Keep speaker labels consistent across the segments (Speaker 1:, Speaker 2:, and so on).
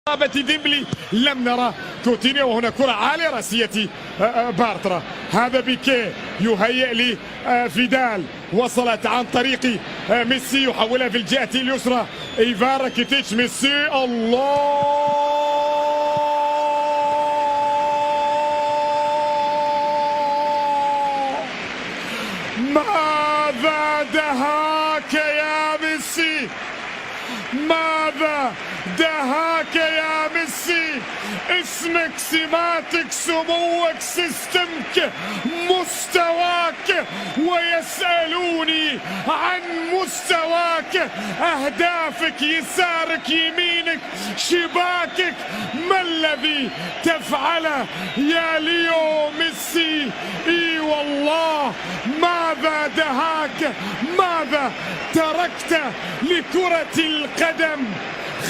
Speaker 1: إصابة ديمبلي لم نرى كوتينيو، وهنا كرة عالية راسية بارترا. هذا بيكيه يهيئ لفيدال، وصلت عن طريق ميسي يحولها في الجهة اليسرى. إيفان راكيتيتش، ميسي، الله ماذا دهاك يا ميسي، ماذا دهاك يا ميسي. اسمك، سماتك، سموك، سيستمك، مستواك، ويسألوني عن مستواك. أهدافك، يسارك، يمينك، شباكك، ما الذي تفعله يا ليو ميسي؟ اي والله، ماذا دهاك، ماذا تركت لكرة القدم.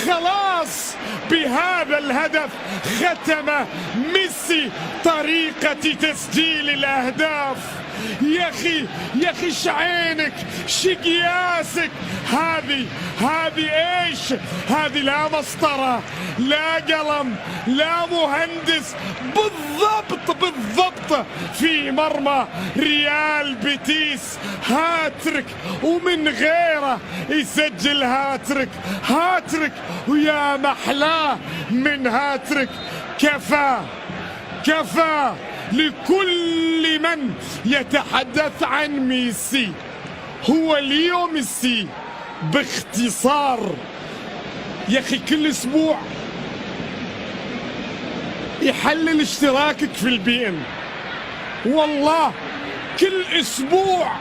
Speaker 1: خلاص بهذا الهدف ختم ميسي طريقة تسجيل الأهداف. يا أخي شعينك، شقياسك. هذه ايش؟ هذه لا مسطرة، لا قلم، لا مهندس، بالضبط في مرمى ريال بيتيس. هاتريك، ومن غيره يسجل هاتريك، ويا محلاه من هاتريك. كفى لكل من يتحدث عن ميسي. هو ليو ميسي باختصار. يا أخي كل أسبوع يحلل اشتراكك في البي ان، والله كل أسبوع